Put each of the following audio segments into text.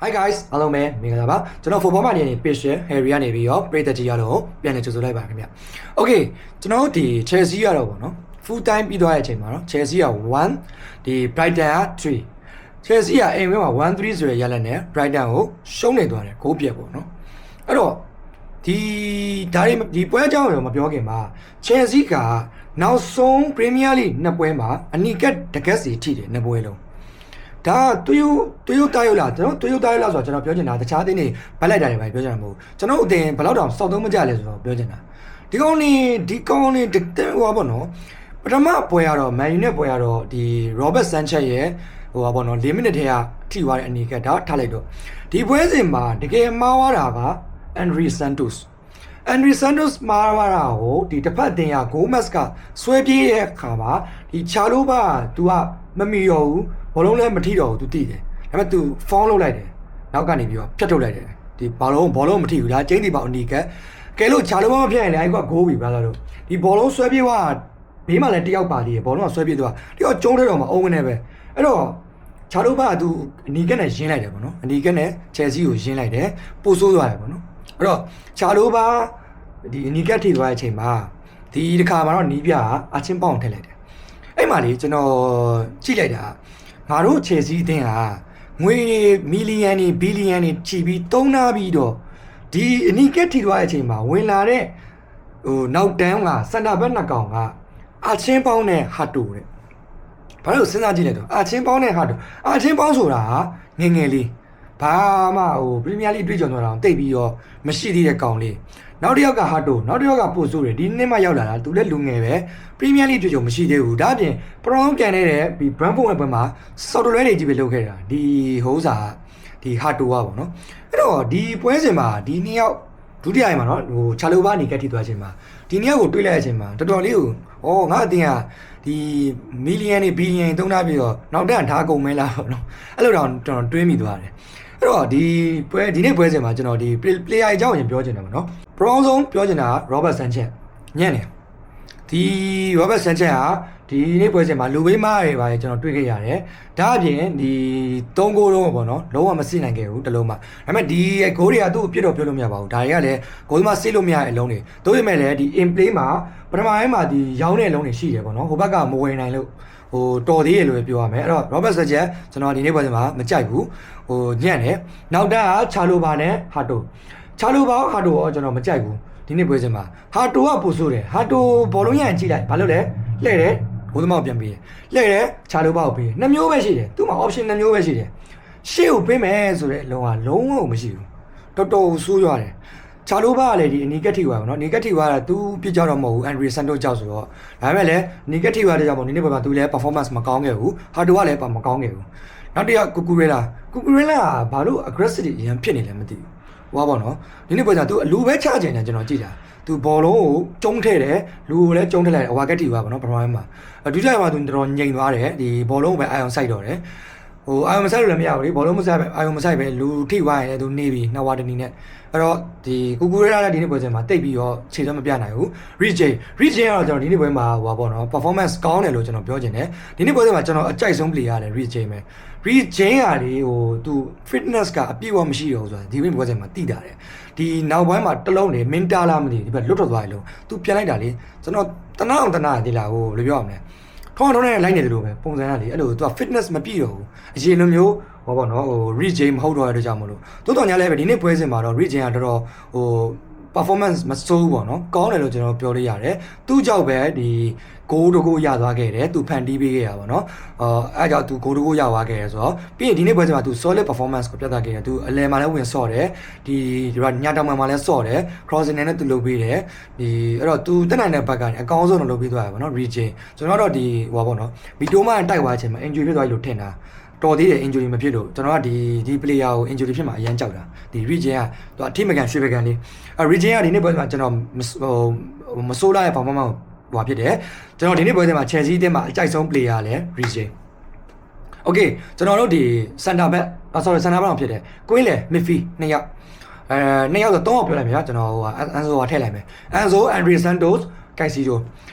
Hi guys အားလုံးပဲမင်္ဂလာပါကျွန်တော် football မှာနေနေ page Harry ကနေပြီးတော့ပြည်သက်ကြီးရတော့ပြန်လည်ကြိုဆိုလိုက်ပါခင်ဗျ Okay ကျွန်တော်ဒီ Chelsea ရတော့ဗောနော် full time ပြီးသွားတဲ့အချိန်မှာနော် Chelsea က1ဒီ Brighton က3 Chelsea ကအိမ်ဝင်းမှာ 1-3 ဆိုရရလက်နဲ့ Brighton ကိုရှုံးနေသွားတယ်ဂိုးပြက်ပေါ့နော်အဲ့တော့ဒီပွဲအကြောင်းတော့မပြောခင်မှာ Chelsea ကနောက်ဆုံး Premier League နှစ်ပွဲမှာအနီကတ်တကက်စီထိတယ်နှစ်ပွဲလုံးဒါတူယိုတာယိုလာကျွန်တော်တူယိုတာယိုလာဆိုတော့ကျွန်တော်ပြောချင်တာတခြားအသင်းတွေဘက်လိုက်တာတွေပဲပြောချင်တာမဟုတ်ကျွန်တော်အသင်းဘယ်တော့တောင်စောက်သုံးမကြလဲဆိုတော့ပြောချင်တာဒီကောင်းနေဟိုပါဘောနော်ပထမပွဲရတော့ Man U နဲ့ပွဲရတော့ဒီ Robert Sanchez ရဲ့ဟိုပါဘောနော်4မိနစ်ထဲကထိသွားတဲ့အနီကဒါထားလိုက်တော့ဒီပွဲစဉ်မှာတကယ်မှားသွားတာက André Santos မှားသွားတာကိုဒီတစ်ဖက်အသင်းက goal match ကဆွဲပြေးတဲ့အခါမှာဒီချာလိုဘာ तू ကမမီရောဘူးဘောလုံးလည်းမထိတော့ဘူး तू တိတယ်ဒါပေမဲ့ तू ဖောင်းလုပ်လိုက်တယ်နောက်ကနေပြီးတော့ဖြတ်ထုတ်လိုက်တယ်ဒီဘောလုံးမထိဘူးဒါကျင်းတီပေါအနီကကဲလို့ချာလိုဘာမဖြတ်ရင်လည်းအဲ့ကဂိုးပြီဗျာတို့ဒီဘောလုံးဆွဲပြေးသွားဘေးမှာလည်းတယောက်ပါသေးတယ်ဘောလုံးကဆွဲပြေးသွားတယောက်ကျုံးထဲတော့မအုံးကနေပဲအဲ့တော့ချာလိုဘာ तू အနီကနဲ့ရင်းလိုက်တယ်ပေါ့နော်အနီကနဲ့ Chelsea ကိုရင်းလိုက်တယ်ပို့ဆိုးသွားတယ်ပေါ့နော်အဲ့တော့ချာလိုဘာဒီအနီကထိသွားတဲ့အချိန်မှာဒီတစ်ခါမှာတော့နီးပြအချင်းပေါအောင်ထည့်လိုက်တယ်အဲ့မှာလေကျွန်တော်ကြည့်လိုက်တာငါတို့ Chelsea အသင်းဟာငွေမီလီယံတွေဘီလီယံတွေချီပြီးသုံးနာပြီးတော့ဒီအနီကထိသွားတဲ့အချိန်မှာဝင်လာတဲ့ဟိုနောက်တန်းကစန္ဒဘက်နှစ်ကောင်ကအချင်းပေါင်းနဲ့ဟာတိုတဲ့ဘာလို့စဉ်းစားကြည့်လိုက်တော့အချင်းပေါင်းနဲ့ဟာတိုအချင်းပေါင်းဆိုတာငယ်ငယ်လေးဘာမှဟိုပရီးမီးယားလိတွေ့ကြုံတော့တိတ်ပြီးတော့မရှိသေးတဲ့ကောင်လေးနောက်တစ်ယောက်ကဟာတိုနောက်တစ်ယောက်ကပို့ဆိုးတယ်ဒီနှစ်မှရောက်လာတာသူလည်းလူငယ်ပဲပရီးမီးယားလိတွေ့ကြုံမရှိသေးဘူးဒါအပြင်ပရောင်းပြန်နေတဲ့ဒီဘရန်ဖို့ရဲ့ဘက်မှာဆော်တလွဲတွေကြီးပဲလုပ်ခဲ့တာဒီဟိုးစာဒီဟာတိုကပေါ့နော်အဲ့တော့ဒီပွဲစဉ်မှာဒီနှစ်ယောက်ဒုတိယအိမ်မှာနော်ဟိုချာလိုဘာနေကက်ထိသွားခြင်းမှာဒီနှစ်ယောက်ကိုတွေးလိုက်တဲ့အချိန်မှာတော်တော်လေးကိုဩငါအတင်းကဒီမီလီယံတွေဘီလီယံသုံးထားပြီးတော့နောက်တက်ထားကုန်မဲလားပေါ့နော်အဲ့လိုတော့ကျွန်တော်တွေးမိသွားတယ်အဲ့တော့ဒီနေ့ပွဲစဉ်မှာကျွန်တော်ဒီ player အကြောင်းရင်ပြောချင်တယ်ပေါ့နော်ပထမဆုံးပြောချင်တာက Robert Sanchez ညံ့တယ်ဒီ Robert Sanchez ကဒီနေ့ပွဲစဉ်မှာလူဘေးမားတွေပါကျွန်တော်တွေ့ခဲ့ရတယ်ဒါအပြင်ဒီ3ဂိုးလုံးပေါ့နော်လုံးဝမစစ်နိုင်ခဲ့ဘူးတလုံးမှဒါပေမဲ့ဒီဂိုးတွေကသူ့ကိုပြစ်တော့ပြောလို့မရပါဘူးဒါတွေကလည်းဂိုးမှစစ်လို့မရတဲ့အလုံးတွေတို့ပေမဲ့လည်းဒီ in play မှာပထမပိုင်းမှာဒီရောင်းတဲ့အလုံးတွေရှိတယ်ပေါ့နော်ဟိုဘက်ကမဝင်နိုင်လို့ဟိုတော်သေးတယ်လို့ပြောရမယ်အဲ့တော့ Robert Sanchez ကျွန်တော်ဒီနေ့ပွဲစဉ်မှာမကြိုက်ဘူးဟိုညံ့တယ်နောက်တန်းကချာလိုဘာနဲ့ဟာတိုချာလိုဘာဟာတိုရောကျွန်တော်မကြိုက်ဘူးဒီနေ့ပွဲစဉ်မှာဟာတိုကပို့ဆိုးတယ်ဟာတိုဘောလုံးရန်ကြည့်လိုက်ဘာလို့လဲလှည့်တယ်ဘိုးသမောက်ပြန်ပေးတယ်လှည့်တယ်ချာလိုဘာကိုပေးတယ်နှစ်မျိုးပဲရှိတယ်သူ့မှာ option နှစ်မျိုးပဲရှိတယ်ရှေ့ကိုပေးမယ်ဆိုတဲ့လုံးဝလုံးဝမရှိဘူးတော်တော်ဆိုးရတယ်ချာလိုဘာကလည်းဒီအနီကက်ထိပါပေါ့နော်အနီကက်ထိပါကသူပြစ်ကြတော့မဟုတ်ဘူး André Santos ကြောက်ဆိုတော့ဒါပေမဲ့လည်းအနီကက်ထိပါတဲ့ကြောင့်ပေါ့ဒီနေ့ပွဲမှာသူလည်း performance မကောင်းခဲ့ဘူးဟာတိုကလည်းမကောင်းခဲ့ဘူးနောက်တစ်ယောက်ကူကူရဲလာကဘာလို့ aggressive အရင်ဖြစ်နေလဲမသိဘူးဟောပါတော့ဒီနေ့ပွဲကသူအလူပဲချချင်တယ်ကျွန်တော်ကြည့်တာသူဘောလုံးကိုကျုံးထည့်တယ်လူကိုလည်းကျုံးထည့်လိုက်တယ်အဝါကက်တီပါပေါ့နော်ပထမပိုင်းမှာဒုတိယမှာသူတော်တော်ငြိမ်သွားတယ်ဒီဘောလုံးကိုပဲအာယုံစိုက်တော့တယ်ဟိုအာယုံမစိုက်လို့လည်းမရဘူးလေဘောလုံးမစိုက်ပဲအာယုံမစိုက်ပဲလူထိသွားရင်လည်းသူနေပြီနှစ်ဝါတနီနဲ့အဲ့တော့ဒီကူကူရဲလာဒီနေ့ပွဲစဉ်မှာတိတ်ပြီးတော့ခြေတော့မပြနိုင်ဘူး Regain ကတော့ကျွန်တော်ဒီနေ့ပွဲမှာဟိုပါပေါ့နော် performance ကောင်းတယ်လို့ကျွန်တော်ပြောချင်တယ်ဒီနေ့ပွဲစဉ်မှာကျွန်တော်အကြိုက်ဆုံး player ရတယ် Regain ပဲ Regain ကလေဟိုသူ fitness ကအပြည့်အဝမရှိတော့ဘူးဆိုတာဒီပွဲစဉ်မှာတိတာတယ်ဒီနောက်ပိုင်းမှာတလုံးနေမင်းတားလားမသိဘူးဒီဘက်လွတ်ထွက်သွားတယ်လို့သူပြန်လိုက်တာလေကျွန်တော်တနာဒီလားဟိုဘယ်လိုပြောရမလဲထောင်းနဲ့လိုက်နေတယ်လို့ပဲပုံစံကလေအဲ့လိုသူက fitness မပြည့်တော့ဘူးအရင်လိုမျိုးဟောပေါ့နော်ဟို Regain မဟုတ်တော့တဲ့ကြောင့်မလို့တိုးတော်ညာလည်းပဲဒီနေ့ပွဲစဉ်မှာတော့ Regain ကတော်တော်ဟို performance မစိုးဘူးပေါ့နော်ကောင်းတယ်လို့ကျွန်တော်ပြောလို့ရတယ်သူ့ကြောင့်ပဲဒီဂိုးတကိုးရသွားခဲ့တယ်သူဖန်တီးပေးခဲ့ရပါတော့အဲကြောင့်သူဂိုးတကိုးရသွားခဲ့ရဆိုတော့ပြီးရင်ဒီနေ့ပွဲစဉ်မှာသူ solid performance ကိုပြသခဲ့တယ်သူအလယ်မှာလည်းဝင်ဆော့တယ်ဒီညတောင်မှာလည်းဆော့တယ် crossing နဲ့သူလုပ်ပေးတယ်ဒီအဲ့တော့သူတက်နိုင်တဲ့ဘက်ကနေအကောင်းဆုံးတော့လုပ်ပေးသွားရပါတော့ Regain ကျွန်တော်တော့ဒီဟိုပါပေါ့နော်ဗီတိုမတိုက်သွားခြင်းမှာ injury ဖြစ်သွားပြီလို့ထင်တာတော်သေးတယ် injury မဖြစ်လို့ကျွန်တော်ကဒီ player ကို injury ဖြစ်မှာအရန်ကြောက်တာဒီ Regain ကသူအထိမကန်ရွှေပကန်လေးRegain ကဒီနေ့ပွဲမှာကျွန်တော်ဟိုမဆိုးလာတဲ့ performance ဟိုဖြစ်တယ်ကျွန်တော်ဒီနေ့ပွဲစဉ်မှာ Chelsea အသင်းမှာအကြိုက်ဆုံး player လဲ Regain Okay ကျွန်တော်တို့ဒီ center back sorry center back ဖြစ်တယ် Queen လဲ midfield နှစ်ယောက်နှစ်ယောက်ဆို3ယောက်ပြောလိုက်မယ်ကျွန်တော်ဟိုEnzo ကထည့်လိုက်မယ် Enzo André Santos Caicedo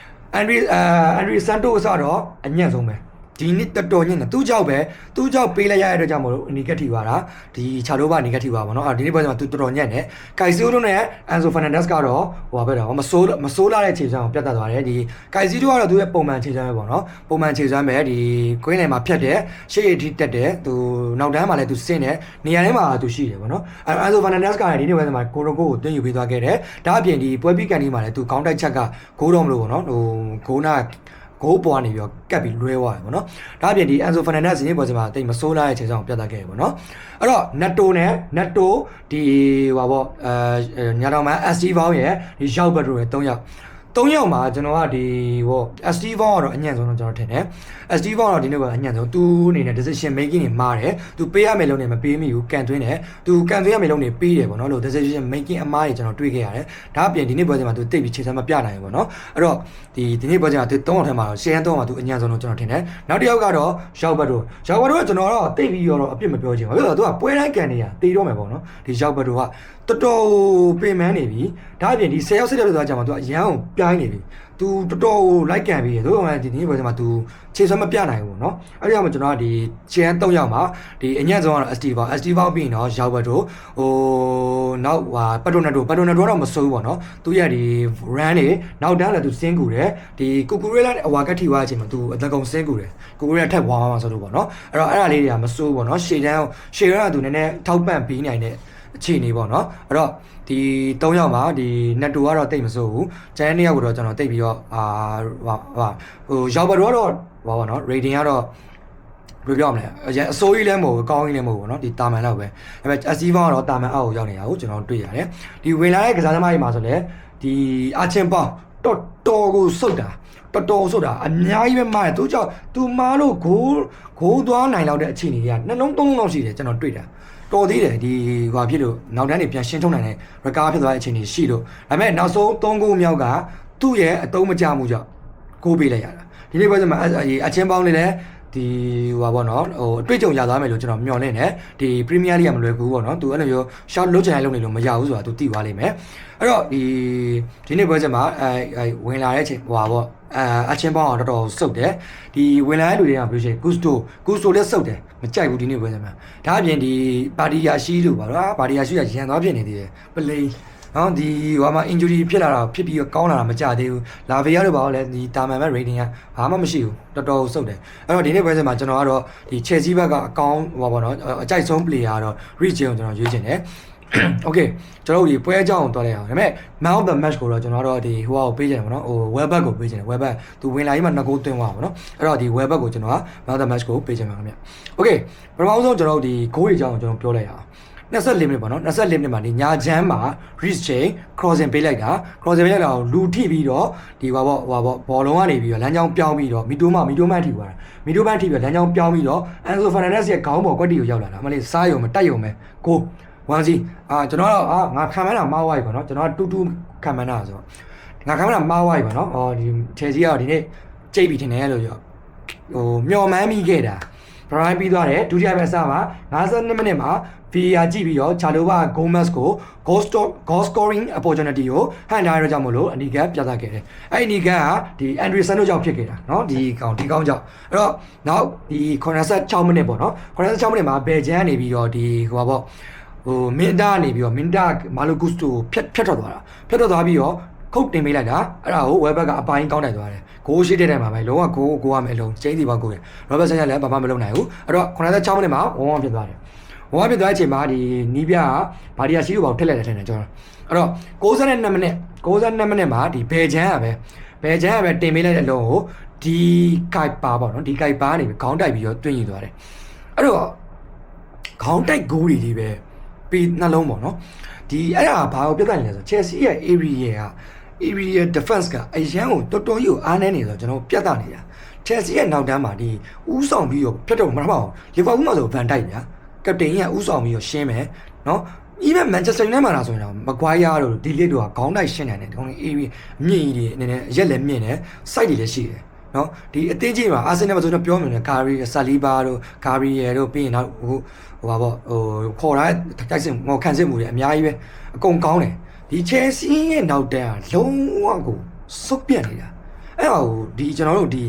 André Santos ကတော့အညံ့ဆုံးပဲ ဒီနှစ်တော်ညင်သူ့ကြောက်ပဲသူ့ကြောက်ပေးလိုက်ရတဲ့အတွက်ကြောင့်မလို့ negative ပါတာဒီချာလိုပါ negative ပါဗောနော်ဒီနေ့ပွဲမှာသူတော်တော်ညံ့တယ်ကိုက်စီယိုတို့နဲ့ Enzo Fernandez ကတော့ဟိုပါပဲတော့မဆိုးလာတဲ့ခြေစွမ်းကိုပြတ်တက်သွားတယ်ဒီကိုက်စီယိုကတော့သူရဲ့ပုံမှန်ခြေစွမ်းပဲဗောနော်ပုံမှန်ခြေစွမ်းပဲဒီကွင်းလယ်မှာဖြတ်တယ်ရှေ့ရထိတက်တယ်သူနောက်တန်းမှာလည်းသူဆင်းတယ်နေရာထဲမှာသူရှိတယ်ဗောနော်Enzo Fernandez ကလည်းဒီနေ့ပွဲမှာကိုကိုသွင်းယူပေးသွားခဲ့တယ်ဒါအပြင်ဒီပွဲပြီးကန်ဒီမှာလည်းသူခေါင်းတိုက်ချက်ကဂိုးတော့မလို့ဗောနော်ဟိုဂိုးနာဂိုးပေါ်နေပြီးတော့ကတ်ပြီးလွဲသွားတယ်ဗောနော်ဒါအပြင်ဒီ Enzo Fernandez ဒီနေ့ပွဲမှာတိတ်မဆိုးလာတဲ့ခြေစွမ်းကိုပြတ်တက်ခဲ့တယ်ဗောနော်အဲ့တော့ Netto ဒီဟိုပါဗောညာတော်မှာ SD Val ရဲ့ဒီရောက်ဘတ်တို့ရဲ့3ယောက်မှာကျွန်တော်ကဒီဟို SD Val ကတော့အညံ့ဆုံးတော့ကျွန်တော်ထင်တယ် SD Val ကတော့ဒီနေ့ကအညံ့ဆုံးသူအနေနဲ့ decision making တွေမှားတယ်သူပေးရမယ့်လုံးတွေမပေးမိဘူးကန်သွင်းတယ်သူကန်သွင်းရမယ့်လုံးတွေပေးတယ်ဗောနော်လို့ decision making အမှားတွေကျွန်တော်တွေ့ခဲ့ရတယ်ဒါအပြင်ဒီနေ့ပွဲစဉ်မှာသူတိတ်ပြီးခြေစမ်းမပြနိုင်ဘူးဗောနော်အဲ့တော့ဒီနေ့ပွဲစဉ်မှာသူ3ယောက်ထဲမှာရှယ်ရန်3မှာသူအညံ့ဆုံးတော့ကျွန်တော်ထင်တယ်နောက်တစ်ယောက်ကတော့ရောက်ဘတ်တို့ကကျွန်တော်တော့တိတ်ပြီးတော့အပြစ်မပြောချင်ဘူးဘာလို့လဲဆိုတော့သူကပွဲတိုင်းကန်နေတာတေးတော့မယ်ဗောနော်ဒီရောက်ဘတ်တို့ကတော်တော်ပင်ပန်းနေပြီဒါအပြင်ဒီ10ယောက်စစ်တဲ့လို့ဆိုတာကြာမှာသူကအရန်ကိုပြိုင်းနေပြီသူတော်တော်လိုက်ကန်ပြီးရသို့တော်ဒီနေ့ပွဲမှာသူခြေစွမ်းမပြနိုင်ဘူးเนาะအဲ့ဒီမှာကျွန်တော်ကဒီချန်3ယောက်မှာဒီအညံ့ဆုံးကတော့ SD Val ပြီးရင်တော့ရောက်ဘတ်တို့ဟိုနောက်ဟာပတ်တိုနက်တော့မစိုးဘူးပေါ့เนาะသူရဲ့ဒီ run တွေနောက်တန်းလည်းသူစင်းကူတယ်ဒီကူကူရဲလာအဝါကတ်ထိသွားတဲ့အချိန်မှာသူအသက်ကုန်စင်းကူတယ်ကူကူရဲထက်ဝါမှာဆိုလို့ပေါ့เนาะအဲ့တော့အဲ့ဒါလေးတွေကမစိုးဘူးပေါ့เนาะရှေ့တန်းကသူနည်းနည်းထောက်ပံ့ပြီးနိုင်တဲ့အခြေအနေပေါ့เนาะအဲ့တော့ဒီ3ယောက်မှာဒီ Netto ကတော့တိတ်မစိုးဘူးကျန်တဲ့ယောက်ကတော့ကျွန်တော်တိတ်ပြီးတော့ဟိုရောက်ဘတ်တော့ဘာပေါ့เนาะ rating ကတော့ဘယ်လိုပြောမလဲအစိုးကြီးလည်းမဟုတ်ဘူးအကောင်းကြီးလည်းမဟုတ်ဘူးเนาะဒီတာမန်လောက်ပဲဒါပေမဲ့အစီးပေါင်းကတော့တာမန်အောက်ကိုရောက်နေတာကိုကျွန်တော်တွေ့ရတယ်ဒီဝင်လာတဲ့ကစားသမားတွေမှာဆိုလည်းဒီအာချင်းပေါင်းတော်ကိုစုတ်တာတော်ဆိုတာအများကြီးပဲမားတယ်သူကြောင့်သူမားလို့ဂိုးသွားနိုင်လောက်တဲ့အခြေအနေတွေကနှလုံးသုံးလုံးရှိတယ်ကျွန်တော်တွေ့တာတော်သေးတယ်ဒီဟွာဖြစ်လို့နောက်တန်းတွေပြန်ရှင်းထုတ်နိုင်တဲ့ recover ဖြစ်သွားတဲ့အခြေအနေရှိလို့ဒါပေမဲ့နောက်ဆုံး3ဂိုးမြောက်ကသူ့ရဲ့အတုံးမကြမှုကြောင့်ဂိုးပေးလိုက်ရတာဒီနေ့ပွဲစဉ်မှာအချင်းပေါင်းလေးလည်းဒီဟွာပေါ့နော်ဟိုအတွေ့အကြုံရသွားမယ်လို့ကျွန်တော်မျှော်လင့်တယ်ဒီ Premier League ကမလွယ်ဘူးပေါ့နော်သူအဲ့လိုမျိုး short လုပ်ချင်လုပ်နေလို့မရဘူးဆိုတာသူသိသွားလိမ့်မယ်အဲ့တော့ဒီနေ့ပွဲစဉ်မှာဝင်လာတဲ့အချိန်ဟွာပေါ့အချင်းပေါင်းတော့တော်တော်စုပ်တယ်ဒီဝင်လာတဲ့လူတွေကဘယ်လိုရှိဂုစတိုလည်းစုပ်တယ်မကြိုက်ဘူးဒီနေ့ပွဲစဉ်မှာဒါအပြင်ဒီပါတီယာရှိလို့ပါတော့ပါတီယာရှိကရန်သွားဖြစ်နေသေးတယ်ပလိန်နော်ဒီဟိုမှာ injury ဖြစ်လာတာဖြစ်ပြီးကောင်းလာတာမကြသေးဘူးလာဗီယာတို့ဘာလို့လဲဒီတာမန်မဲ့ rating ကဘာမှမရှိဘူးတော်တော်စုပ်တယ်အဲ့တော့ဒီနေ့ပွဲစဉ်မှာကျွန်တော်ကတော့ဒီ Chelsea ဘက်ကအကောင်းဟိုပါနော်အကြိုက်ဆုံး player ကတော့ Rich ကိုကျွန်တော်ရွေးချင်တယ်Okay ကျွန်တော်တို့ဒီပွဲအကြောင်းကိုတွားလိုက်အောင်ဒါပေမဲ့ man of the match ကိုတော့ကျွန်တော်တို့ဒီဟိုဟာကိုပေးချင်တယ်ဗောနော်ဟို Welbeck ကိုပေးချင်တယ် Welbeck သူဝင်လာပြီးမှ2ဂိုးသွင်းသွားပါဗောနော်အဲ့တော့ဒီ Welbeck ကိုကျွန်တော်က man of the match ကိုပေးချင်ပါခင်ဗျ Okay ပထမဆုံးကျွန်တော်တို့ဒီဂိုးတွေအကြောင်းကိုကျွန်တော်ပြောလိုက်အောင်24မိနစ်ပေါ့နော်24မိနစ်မှာဒီညာချမ်းမှာ Rich Chain crossing ပေးလိုက်တာလူထိပြီးတော့ဒီဘောလုံးကနေပြီးတော့လမ်းကြောင်းပြောင်းပြီးတော့မီတိုမန်ထိသွားတာမီတိုမန်ထိပြီးတော့လမ်းကြောင်းပြောင်းပြီးတော့ Enzo Fernandez ရဲ့ခေါင်းပေါ်ကွက်တီကိုရောက်လာတာအမလေးစားရုံမတက်ရုံပဲကို1စီကျွန်တော်တော့ငါခံမှန်းတာမှားသွားပြီပေါ့နော်ကျွန်တော်ကတူခံမှန်းတာဆိုတော့ငါခံမှန်းတာမှားသွားပြီပေါ့နော်ဒီ Chelsea ကတော့ဒီနေ့ကြိတ်ပြီးထင်တယ်လို့ပြောဟိုမျော်မှန်းမိခဲ့တာBrian ပြီးသွားတယ်ဒုတိယပတ်စားမှာ52မိနစ်မှာ VAR ကြည့်ပြီးတော့ချာလိုဘာ Gomez ကို goal scoring opportunity ကိုဟန်ထားရတော့ကြောင့်မလို့အနီကပြသခဲ့တယ်အဲ့အနီကဒီ Anderson တို့ကြောင့်ဖြစ်ခဲ့တာเนาะဒီကောင်းကြောင့်အဲ့တော့နောက်ဒီ86မိနစ်ပေါ့เนาะ86မိနစ်မှာဘယ်ဂျန်နေပြီးတော့ဒီဟိုပါပေါ့ဟိုမင်တာနေပြီးတော့မင်တာမာလိုဂုစတိုဖြတ်ထွက်သွားပြီးတော့ခုတ်တင်ပေးလိုက်တာအဲ့ဒါကို Welbeck ကအပိုင်းကောင်းနိုင်သွားတယ်ဂိုးရှိတဲ့တိုင်မှာပဲလုံးဝဂိုးရမယ်အလုံးကျင်းစီပေါင်းကိုရ Robert Sanchez လည်းဘာမှမလုပ်နိုင်ဘူးအဲ့တော့86မိနစ်မှာ1-1ဖြစ်သွားတယ်1-1ဖြစ်သွားတဲ့အချိန်မှာဒီနီးပြကဘာဒီယာရှိလို့ပေါ့ထက်လိုက်တယ်ထင်တယ်ကျွန်တော်အဲ့တော့62မိနစ်မှာဒီဘယ်ဂျန်ကပဲတင်ပေးလိုက်တဲ့အလုံးကိုဒီကိုက်ပါပေါ့နော်ဒီကိုက်ပါနေပြီးခေါင်းတိုက်ပြီးတော့တွင်းယူသွားတယ်အဲ့တော့ခေါင်းတိုက်ဂိုးတွေပဲပြီးနှလုံးပေါ့နော်ဒီအဲ့ဒါဘာကိုပြတ်နေလဲဆို Chelsea ရဲ့ area defense ကအရန်ကိုတော်တော်ကြီးကိုအားနည်းနေဆိုကျွန်တော်ပြတ်တာနေတာ Chelsea ရဲ့နောက်တန်းမှာဒီဥဆောင်ပြီးတော့ဖြတ်တော့မထမအောင် Liverpool မှာဆို Van Dijk ဗျာကပတိန်ကဥဆောင်ပြီးတော့ရှင်းမယ်နော် even Manchester United မှာလာဆိုရင်တော့ Maguire တို့ Delete တို့ကခေါင်းတိုက်ရှင်းနိုင်တယ်ဒီကောင်လေး area မြင့်ကြီးတွေအနေနဲ့ရက်လည်းမြင့်တယ် site တွေလည်းရှိတယ်နော်ဒီအသင်းကြီးမှာ Arsenal မှာဆိုတော့ပြောမြင်တယ် Gary Saliba တို့ Gabriel တို့ပြီးရင်နောက်ဟိုပါပေါ့ခေါ်ထားတိုက်စစ်ခံစစ်မှုတွေအများကြီးပဲအကုန်ကောင်းတယ်ဒီ Chelsea ရဲ့နောက်တန်းကလုံးဝကိုစုပ်ပြတ်နေတာအဲ့ဒါကိုဒီကျွန်တော်တို့ဒီ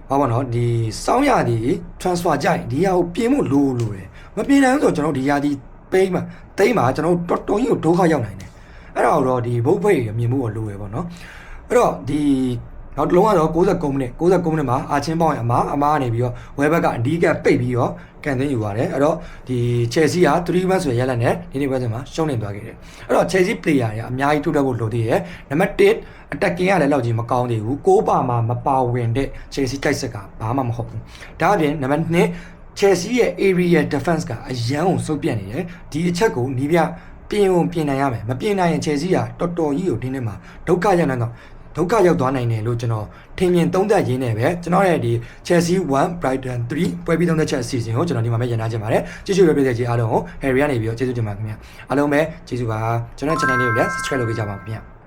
ဘာပါနော်ဒီစောင်းရသည် transfer ကြိုက်ဒီဟာကိုပြင်ဖို့လိုတယ်မပြင်နိုင်ဘူးဆိုတော့ကျွန်တော်ဒီရာဒီပိန်းမှာတိမ့်မှာကျွန်တော်တော်တော်ကြီးကိုဒုက္ခရောက်နိုင်တယ်အဲ့ဒါတော့ဒီဘုတ်ဖိတ်မြင်မှုကိုလိုရပေါ့နော်အဲ့တော့ဒီနောက်တစ်လုံးကတော့69မိနစ်69မိနစ်မှာအာချင်းပေါင်းရဲ့အမားကနေပြီးတော့ဝဲဘက်ကအဒီကပိတ်ပြီးတော့ကန်သွင်းယူပါတယ်အဲ့တော့ဒီ Chelsea က3-1ဆိုရရက်လက်နဲ့ဒီနေ့ပွဲစဉ်မှာရှုံးနေသွားခဲ့တယ်အဲ့တော့ Chelsea player တွေအများကြီးထုတ်တက်ဖို့လိုသေးတယ်နံပါတ်1 attacking ကလည်းလောက်ကြီးမကောင်းသေးဘူး6ပါမှာမပါဝင်တဲ့ Chelsea တိုက်ဆက်ကဘာမှမဟုတ်ဘူးဒါအပြင်နံပါတ်2 Chelsea ရဲ့ area defense ကအရန်ကိုစုပ်ပြတ်နေတယ်ဒီအချက်ကိုနီးပြပြင်နိုင်ရမယ်မပြင်နိုင်ရင် Chelsea ကတော်တော်ကြီးကိုဒီနေ့မှာဒုက္ခရောက်နေတော့ဒုက္ခရောက်သွားနိုင်တယ်လို့ကျွန်တော်ထင်မြင်သုံးသပ်ရင်းနဲ့ပဲကျွန်တော်ရဲ့ဒီ Chelsea 1 Brighton 3ပွဲပြီးသုံးသက်ချက်အစီအစဉ်ကိုကျွန်တော်ဒီမှာပဲရန်နာချင်ပါတယ်ကျေးဇူးပဲပြည့်တဲ့ကြီးအားလုံးကို Harry ကနေပြီးတော့ကျေးဇူးတင်ပါခင်ဗျာအားလုံးပဲကျေးဇူးပါကျွန်တော် channel လေးကိုလည်း subscribe လုပ်ပေးကြပါခင်ဗျာ